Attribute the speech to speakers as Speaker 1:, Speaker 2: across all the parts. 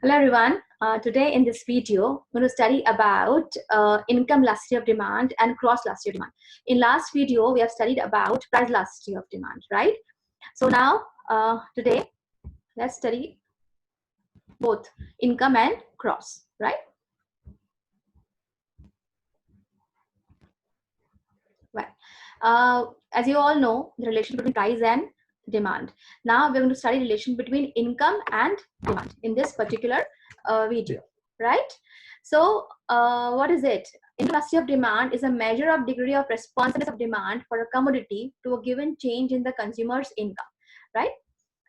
Speaker 1: Hello everyone. Today in this video, I'm going to study about income elasticity of demand and cross elasticity of demand. In last video, we have studied about price elasticity of demand, right? So now, today, let's study both income and cross, right? Right. As you all know, the relation between price and demand. Now we're going to study relation between income and demand in this particular video, right? So what is it? Inelasticity of demand is a measure of degree of responsiveness of demand for a commodity to a given change in the consumer's income, right?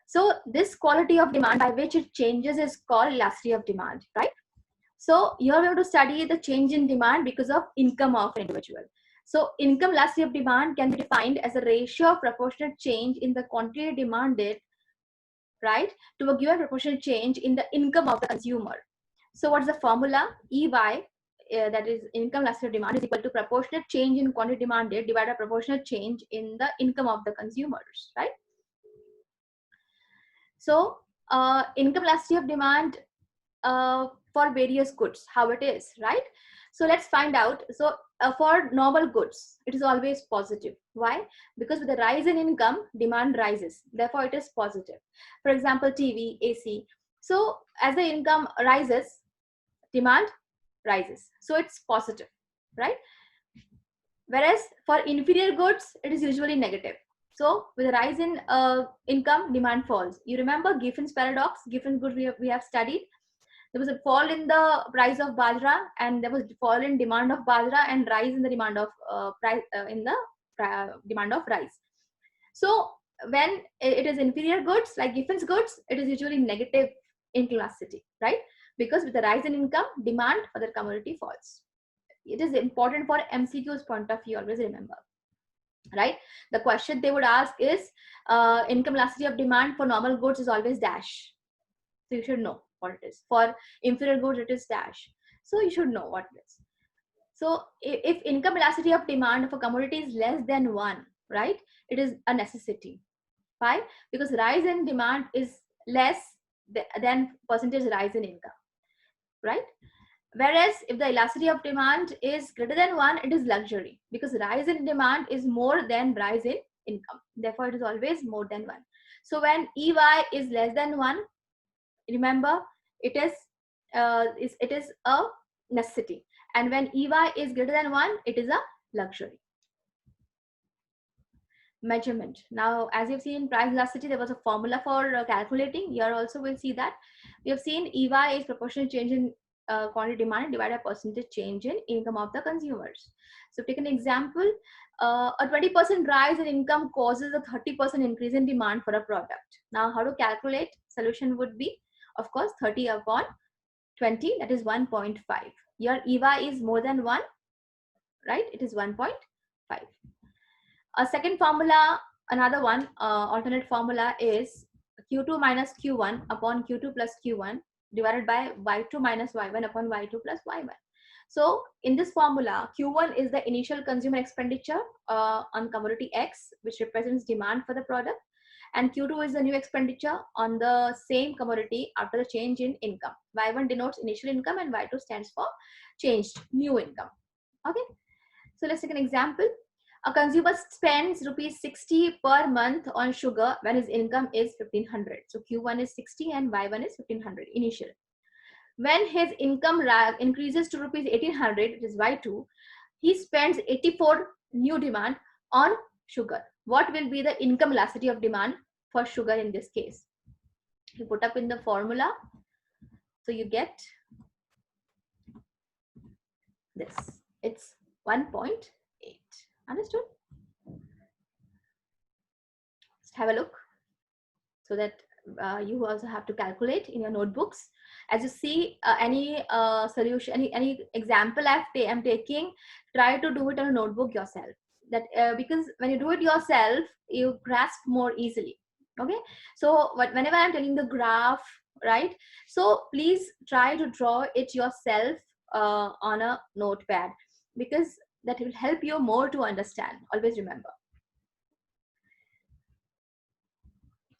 Speaker 1: So this quality of demand by which it changes is called elasticity of demand, right? So here we have to study the change in demand because of income of an individual. So income elasticity of demand can be defined as a ratio of proportionate change in the quantity demanded, right, to a given proportionate change in the income of the consumer. So what's the formula? EY, that is income elasticity of demand, is equal to proportionate change in quantity demanded divided by proportionate change in the income of the consumers, right? So income elasticity of demand for various goods, how it is, right? So let's find out. So for normal goods, it is always positive. Why? Because with the rise in income, demand rises, therefore it is positive. For example, TV, AC. So as the income rises, demand rises, so it's positive, right? Whereas for inferior goods, it is usually negative. So with a rise in income, demand falls. You remember Giffen's paradox? Giffen's goods we have studied. There was a fall in the price of bajra, and there was fall in demand of bajra and rise in the demand of demand of rice. So when it is inferior goods like Giffen's goods, it is usually negative in elasticity, right? Because with the rise in income, demand for the commodity falls. It is important for MCQ's point of view, always remember, right? The question they would ask is income elasticity of demand for normal goods is always dash. So you should know what it is. For inferior goods, it is dash. So you should know what it is. So if income elasticity of demand for commodity is less than 1, right, it is a necessity. Why? Because rise in demand is less than percentage rise in income, right? Whereas if the elasticity of demand is greater than 1, it is luxury, because rise in demand is more than rise in income. Therefore, it is always more than 1. So when EY is less than 1, remember it is a necessity, and when EY is greater than 1, it is a luxury. Measurement. Now, as you've seen in price elasticity, there was a formula for calculating. Here also we'll see that. We have seen EY is proportional change in quantity demand divided by percentage change in income of the consumers. So take an example. A 20% rise in income causes a 30% increase in demand for a product. Now, how to calculate? Solution would be, of course, 30 upon 20, that is 1.5. Your EY is more than 1, right? It is 1.5. A second formula, another one, alternate formula is Q2 minus Q1 upon Q2 plus Q1 divided by Y2 minus Y1 upon Y2 plus Y1. So in this formula, Q1 is the initial consumer expenditure on commodity X, which represents demand for the product, and Q2 is the new expenditure on the same commodity after the change in income. Y1 denotes initial income and Y2 stands for changed new income. Okay, so let's take an example. A consumer spends rupees 60 per month on sugar when his income is 1500. So Q1 is 60 and Y1 is 1500 initial. When his income increases to rupees 1800, it is Y2, he spends 84 new demand on sugar. What will be the income elasticity of demand for sugar in this case? You put up in the formula. So you get this. It's 1.8. Understood? Just have a look so that you also have to calculate in your notebooks. As you see, any solution, any example I'm taking, try to do it on a notebook yourself. That because when you do it yourself, you grasp more easily. Okay. So whenever I'm telling the graph, right? So please try to draw it yourself on a notepad, because that will help you more to understand. Always remember.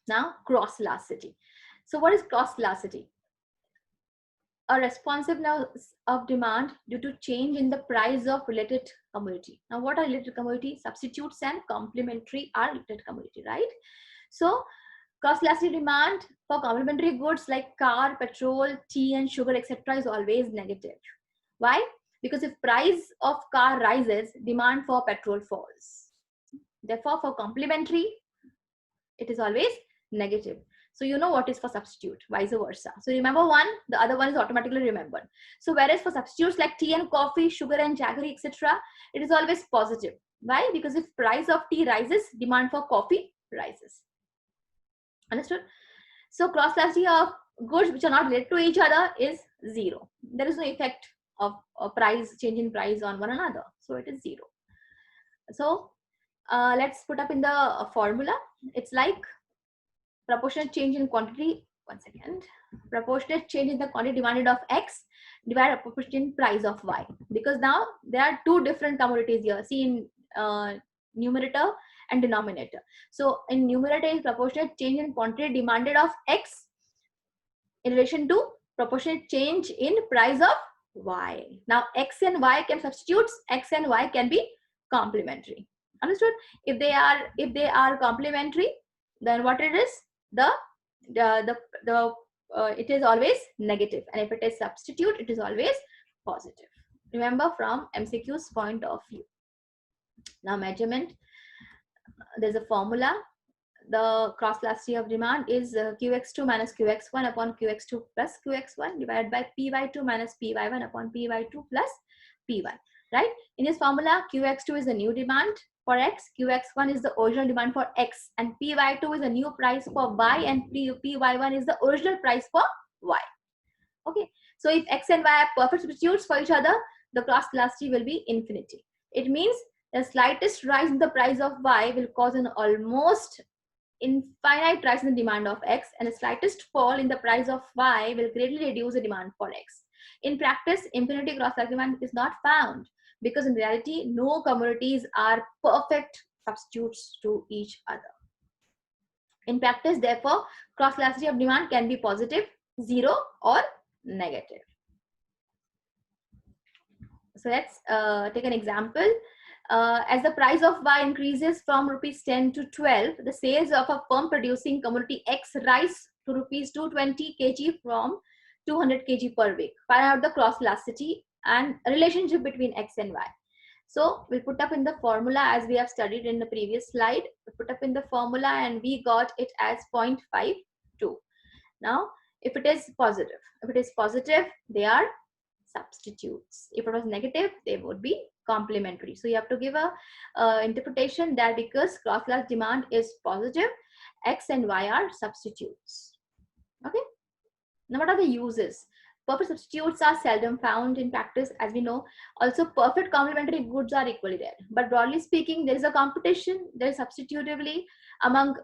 Speaker 1: Now, cross elasticity. So what is cross elasticity? a responsiveness of demand due to change in the price of related commodity. Now, what are related commodity? Substitutes and complementary are related commodity, right? So, cross elastic demand for complementary goods like car, petrol, tea, and sugar, etc., is always negative. Why? Because if price of car rises, demand for petrol falls. Therefore, for complementary, it is always negative. So you know what is for substitute, vice versa. So remember one, the other one is automatically remembered. So whereas for substitutes like tea and coffee, sugar and jaggery, etc., it is always positive. Why? Because if price of tea rises, demand for coffee rises. Understood? So cross elasticity of goods which are not related to each other is zero. There is no effect of a price change in price on one another. So it is zero. So let's put up in the formula. It's like proportionate change in quantity. One second. Proportionate change in the quantity demanded of X divided proportionate in price of Y. Because now there are two different commodities here. See in numerator and denominator. So in numerator is proportionate change in quantity demanded of X in relation to proportionate change in price of Y. Now X and Y can substitute. X and Y can be complementary. Understood? If they are complementary, then what it is? It is always negative, and if it is substitute, it is always positive. Remember from MCQ's point of view. Now measurement, there's a formula. The cross elasticity of demand is Qx2 minus Qx1 upon Qx2 plus Qx1 divided by Py2 minus Py1 upon Py2 plus Py1. Right? In this formula, Qx2 is the new demand for X, Qx1 is the original demand for X, and Py2 is a new price for Y, and Py1 is the original price for Y. Okay, so if X and Y are perfect substitutes for each other, the cross elasticity will be infinity. It means the slightest rise in the price of Y will cause an almost infinite rise in the demand of X, and the slightest fall in the price of Y will greatly reduce the demand for X. In practice, infinity cross elastic demand is not found, because in reality, no commodities are perfect substitutes to each other. In practice, therefore, cross elasticity of demand can be positive, zero, or negative. So let's take an example. As the price of Y increases from rupees 10 to 12, the sales of a firm producing commodity X rise to rupees 220 kg from 200 kg per week. Find out the cross elasticity and relationship between X and Y. So we'll put up in the formula as we have studied in the previous slide. We put up in the formula and we got it as 0.52. Now, if it is positive, they are substitutes. If it was negative, they would be complementary. So you have to give a interpretation that because cross elastic demand is positive, X and Y are substitutes. Okay. Now what are the uses? Perfect substitutes are seldom found in practice, as we know. Also, perfect complementary goods are equally rare. But broadly speaking, there is a competition. There is substitutively among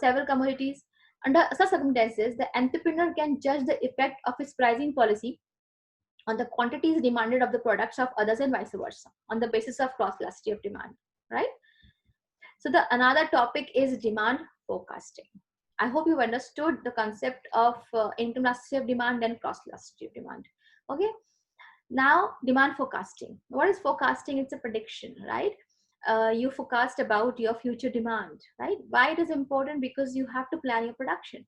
Speaker 1: several commodities. Under such circumstances, the entrepreneur can judge the effect of his pricing policy on the quantities demanded of the products of others and vice versa, on the basis of cross elasticity of demand, right? So the another topic is demand forecasting. I hope you've understood the concept of income elasticity of demand and cross elasticity of demand. Okay. Now, demand forecasting. What is forecasting? It's a prediction, right? You forecast about your future demand, right? Why it is important? Because you have to plan your production.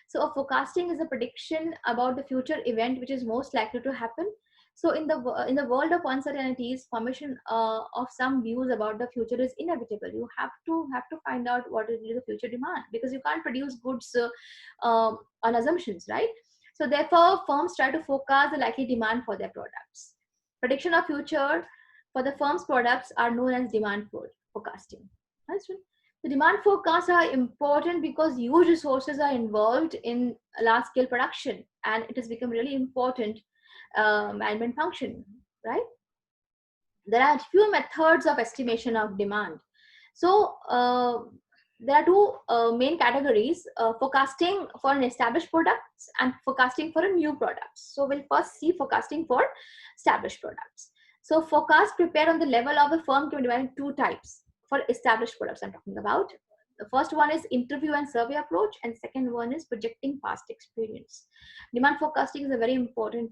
Speaker 1: So a forecasting is a prediction about the future event which is most likely to happen. So in the world of uncertainties, formation of some views about the future is inevitable. You have to find out what is the future demand, because you can't produce goods on assumptions, right? So therefore, firms try to forecast the likely demand for their products. Prediction of future for the firm's products are known as demand forecasting. That's right. The demand forecasts are important because huge resources are involved in large-scale production, and it has become really important management function, right? There are few methods of estimation of demand. So there are two main categories: forecasting for an established products and forecasting for a new products. So we'll first see forecasting for established products. So forecast prepared on the level of a firm can be divided into two types. For established products I'm talking about. The first one is interview and survey approach, and second one is projecting past experience. Demand forecasting is a very important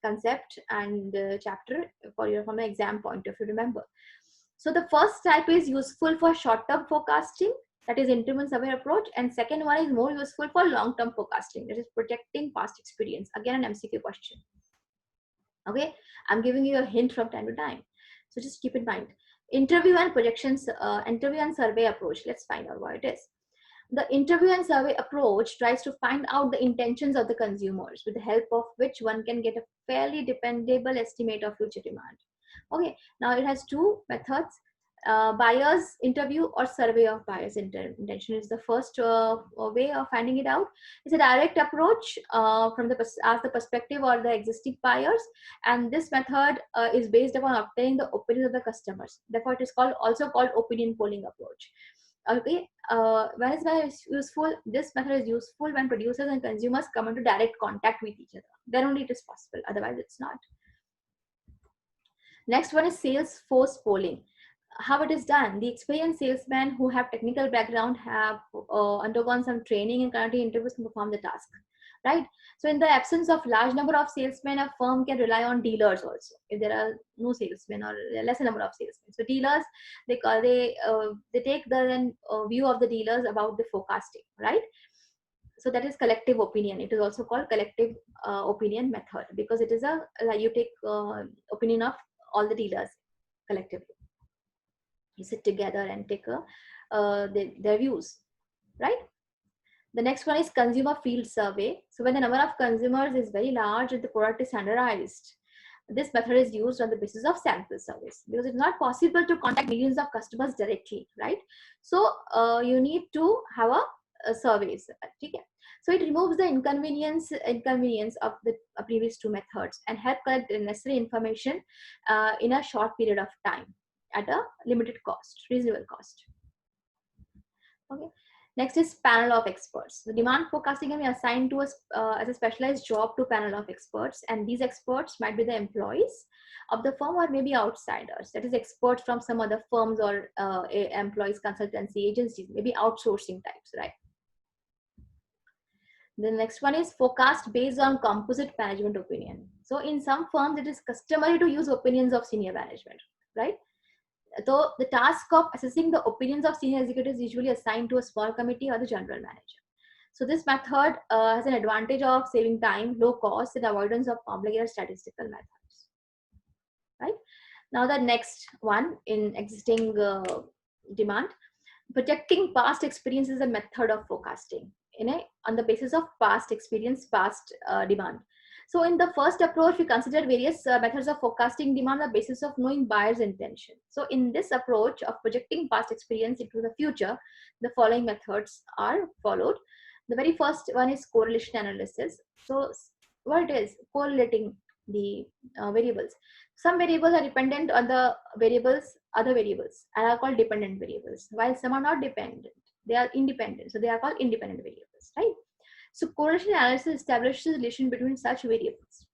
Speaker 1: concept and chapter for your from an exam point of view. Remember, so the first type is useful for short-term forecasting, that is interview and survey approach, and second one is more useful for long-term forecasting, that is projecting past experience. Again, an MCQ question. Okay, I'm giving you a hint from time to time, so just keep in mind. Interview and projections, interview and survey approach. Let's find out what it is. The interview and survey approach tries to find out the intentions of the consumers, with the help of which one can get a fairly dependable estimate of future demand. Okay, now it has two methods. Buyers interview or survey of buyers intention is the first way of finding it out. It's a direct approach from the as the perspective or the existing buyers, and this method is based upon obtaining the opinion of the customers. Therefore, it is also called opinion polling approach. Okay, when is very useful? This method is useful when producers and consumers come into direct contact with each other. Then only it is possible. Otherwise, it's not. Next one is sales force polling. How it is done? The experienced salesmen who have technical background have undergone some training and currently interviews to perform the task, right? So in the absence of large number of salesmen, a firm can rely on dealers also. If there are no salesmen or lesser number of salesmen, so dealers, they take the view of the dealers about the forecasting, right? So that is collective opinion. It is also called collective opinion method, because it is you take opinion of all the dealers collectively. You sit together and take their views, right? The next one is consumer field survey. So when the number of consumers is very large and the product is standardized, this method is used on the basis of sample surveys, because it's not possible to contact millions of customers directly, right? So you need to have a surveys. Okay? So it removes the inconvenience of the previous two methods and help collect the necessary information in a short period of time at a limited cost, reasonable cost. Okay. Next is panel of experts. The demand forecasting can be assigned to us as a specialized job to panel of experts, and these experts might be the employees of the firm or maybe outsiders. That is, experts from some other firms or employees, consultancy agencies, maybe outsourcing types, right? The next one is forecast based on composite management opinion. So in some firms, it is customary to use opinions of senior management, right? So the task of assessing the opinions of senior executives is usually assigned to a small committee or the general manager. So this method has an advantage of saving time, low cost, and avoidance of complicated statistical methods. Right? Now the next one in existing demand, projecting past experience is a method of forecasting on the basis of past experience, past demand. So in the first approach, we considered various methods of forecasting demand on the basis of knowing buyer's intention. So in this approach of projecting past experience into the future, the following methods are followed. The very first one is correlation analysis. So what it is, correlating the variables. Some variables are dependent on the other variables, and are called dependent variables, while some are not dependent. They are independent. So they are called independent variables, right? So correlation analysis establishes the relation between such variables.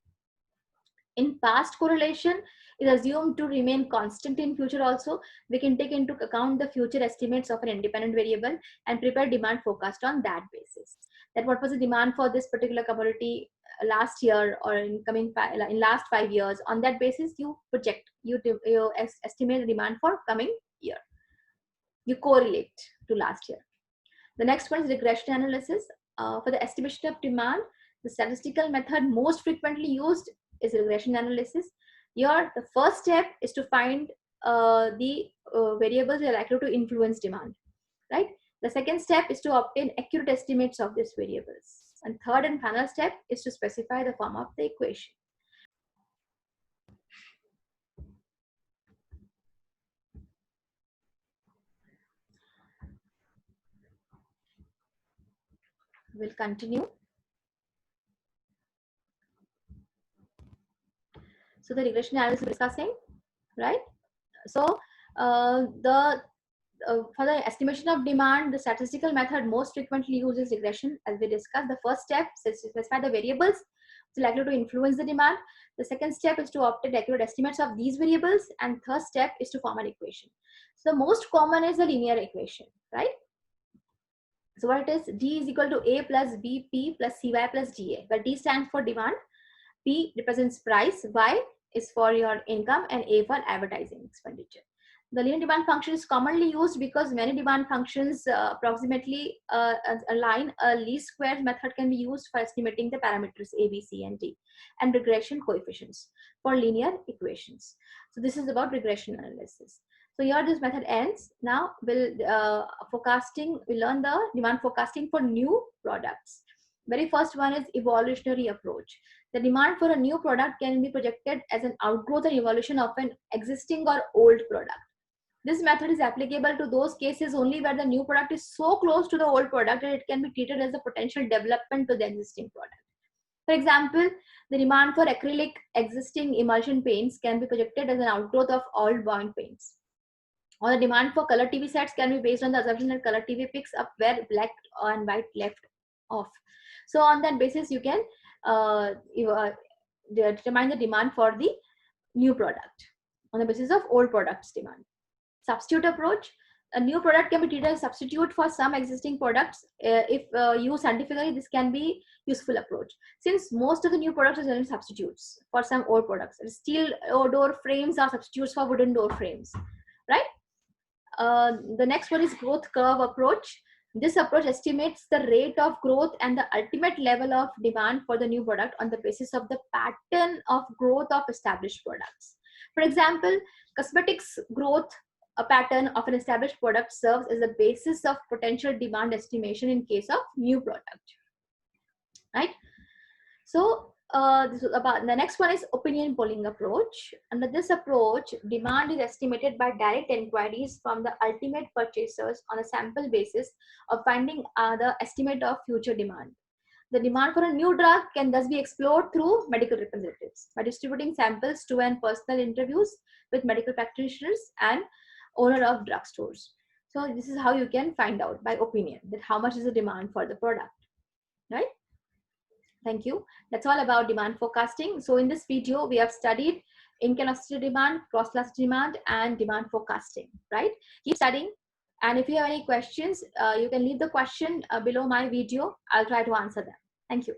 Speaker 1: In past, correlation is assumed to remain constant in future also. We can take into account the future estimates of an independent variable and prepare demand forecast on that basis. That what was the demand for this particular commodity last year or in last 5 years. On that basis, you project, you estimate the demand for coming year. You correlate to last year. The next one is regression analysis. For the estimation of demand, the statistical method most frequently used is regression analysis. Here, the first step is to find the variables that are likely to influence demand, right? The second step is to obtain accurate estimates of these variables. And third and final step is to specify the form of the equation. We'll continue. So the regression analysis we're discussing, right? So for the estimation of demand, the statistical method most frequently uses regression, as we discussed. The first step is to specify the variables It's likely to influence the demand. The second step is to obtain accurate estimates of these variables, and third step is to form an equation. So the most common is the linear equation, right? So what it is, D is equal to A plus BP plus CY plus DA, where D stands for demand, P represents price, Y is for your income, and A for advertising expenditure. The linear demand function is commonly used because many demand functions approximately align. A least squares method can be used for estimating the parameters A, B, C, and D, and regression coefficients for linear equations. So this is about regression analysis. So here this method ends. Now we'll learn the demand forecasting for new products. Very first one is evolutionary approach. The demand for a new product can be projected as an outgrowth and evolution of an existing or old product. This method is applicable to those cases only where the new product is so close to the old product that it can be treated as a potential development to the existing product. For example, the demand for acrylic existing emulsion paints can be projected as an outgrowth of old bond paints. Or the demand for color TV sets can be based on the assumption that color TV picks up where black and white left off. So on that basis, you can determine the demand for the new product on the basis of old products demand. Substitute approach. A new product can be treated as a substitute for some existing products. If used scientifically, this can be useful approach. Since most of the new products are substitutes for some old products. Steel door frames are substitutes for wooden door frames, right? The next one is growth curve approach. This approach estimates the rate of growth and the ultimate level of demand for the new product on the basis of the pattern of growth of established products. For example, cosmetics growth pattern of an established product serves as the basis of potential demand estimation in case of new product, right? So this is about the next one is opinion polling approach. Under this approach, demand is estimated by direct inquiries from the ultimate purchasers on a sample basis of finding the estimate of future demand. The demand for a new drug can thus be explored through medical representatives by distributing samples to and personal interviews with medical practitioners and owner of drugstores. So this is how you can find out by opinion that how much is the demand for the product, right? Thank you. That's all about demand forecasting. So in this video, we have studied inelasticity demand, cross-elasticity demand, and demand forecasting, right? Keep studying. And if you have any questions, you can leave the question below my video. I'll try to answer them. Thank you.